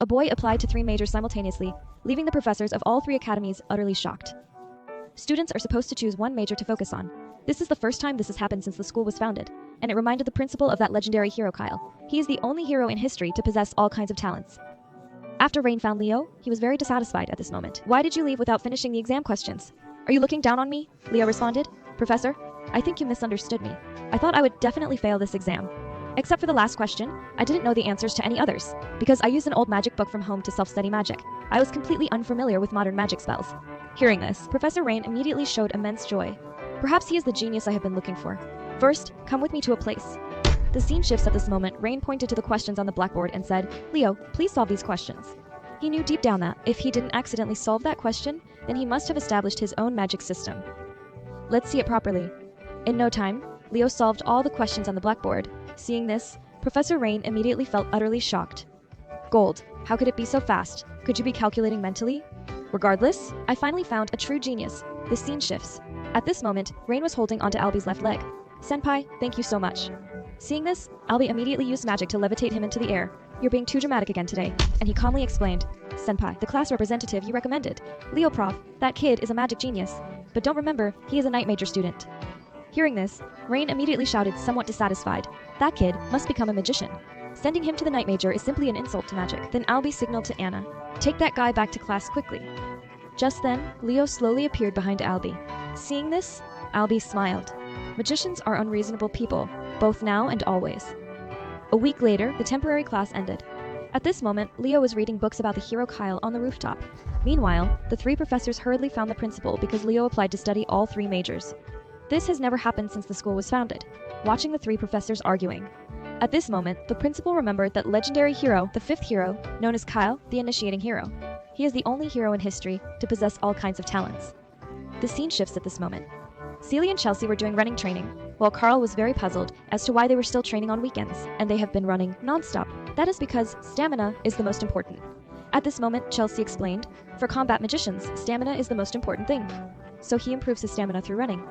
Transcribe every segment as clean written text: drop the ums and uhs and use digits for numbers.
A boy applied to 3 majors simultaneously, leaving the professors of all 3 academies utterly shocked. Students are supposed to choose one major to focus on. This is the first time this has happened since the school was founded, and it reminded the principal of that legendary hero Kyle. He is the only hero in history to possess all kinds of talents. After Rain found Leo, he was very dissatisfied at this moment. "Why did you leave without finishing the exam questions? Are you looking down on me?" Leo responded. "Professor, I think you misunderstood me. I thought I would definitely fail this exam. Except for the last question, I didn't know the answers to any others, because I used an old magic book from home to self-study magic. I was completely unfamiliar with modern magic spells." Hearing this, Professor Rain immediately showed immense joy. Perhaps he is the genius I have been looking for. "First, come with me to a place." The scene shifts at this moment. Rain pointed to the questions on the blackboard and said, "Leo, please solve these questions." He knew deep down that, if he didn't accidentally solve that question, then he must have established his own magic system. Let's see it properly. In no time, Leo solved all the questions on the blackboard. Seeing this, Professor Rain immediately felt utterly shocked. "Gold, how could it be so fast? Could you be calculating mentally?" "Regardless, I finally found a true genius." The scene shifts. At this moment, Rain was holding onto Albie's left leg. "Senpai, thank you so much." Seeing this, Albie immediately used magic to levitate him into the air. "You're being too dramatic again today." And he calmly explained, "Senpai, the class representative you recommended. Leo Prof, that kid is a magic genius. But don't remember, he is a night major student." Hearing this, Rain immediately shouted, somewhat dissatisfied, "That kid must become a magician. Sending him to the night major is simply an insult to magic." Then Albie signaled to Anna, "Take that guy back to class quickly." Just then, Leo slowly appeared behind Albie. Seeing this, Albie smiled. Magicians are unreasonable people, both now and always. A week later, the temporary class ended. At this moment, Leo was reading books about the hero Kyle on the rooftop. Meanwhile, the 3 professors hurriedly found the principal because Leo applied to study all 3 majors. This has never happened since the school was founded, watching the 3 professors arguing. At this moment, the principal remembered that legendary hero, the 5th hero, known as Kyle, the initiating hero. He is the only hero in history to possess all kinds of talents. The scene shifts at this moment. Celia and Chelsea were doing running training, while Carl was very puzzled as to why they were still training on weekends, and they have been running non-stop. That is because stamina is the most important. At this moment, Chelsea explained, "For combat magicians, stamina is the most important thing." So he improves his stamina through running.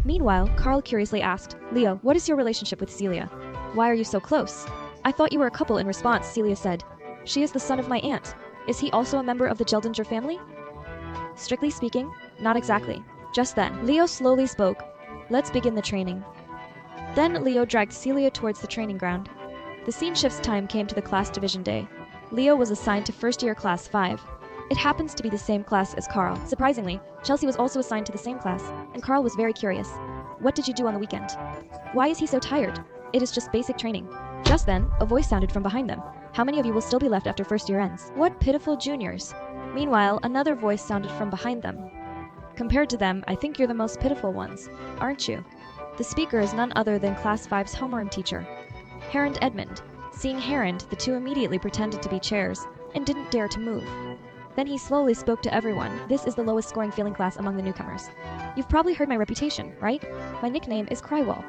Meanwhile, Carl curiously asked, "Leo, what is your relationship with Celia? Why are you so close?" "I thought you were a couple." In response, Celia said, "She is the son of my aunt. Is he also a member of the Geldinger family?" "Strictly speaking, not exactly." Just then, Leo slowly spoke, "Let's begin the training." Then Leo dragged Celia towards the training ground. The scene shift's time came to the class division day. Leo was assigned to first-year class 5. It happens to be the same class as Carl. Surprisingly, Chelsea was also assigned to the same class, and Carl was very curious. "What did you do on the weekend? Why is he so tired? It is just basic training." Just then, a voice sounded from behind them. "How many of you will still be left after first year ends? What pitiful juniors." Meanwhile, another voice sounded from behind them. "Compared to them, I think you're the most pitiful ones, aren't you?" The speaker is none other than Class 5's homeroom teacher, Herend Edmund. Seeing Herend, the 2 immediately pretended to be chairs and didn't dare to move. Then he slowly spoke to everyone. "This is the lowest scoring failing class among the newcomers. You've probably heard my reputation, right? My nickname is Crywall.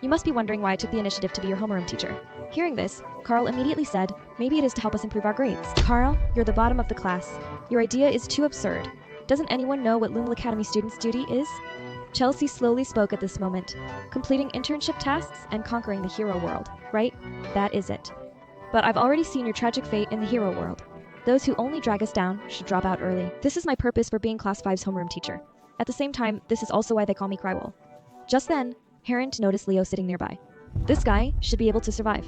You must be wondering why I took the initiative to be your homeroom teacher." Hearing this, Carl immediately said, "Maybe it is to help us improve our grades." "Carl, you're the bottom of the class. Your idea is too absurd. Doesn't anyone know what Lumel Academy students' duty is?" Chelsea slowly spoke at this moment. "Completing internship tasks and conquering the hero world, right? That is it. But I've already seen your tragic fate in the hero world. Those who only drag us down should drop out early. This is my purpose for being Class 5's homeroom teacher. At the same time, this is also why they call me Crywall." Just then, Herend noticed Leo sitting nearby. This guy should be able to survive.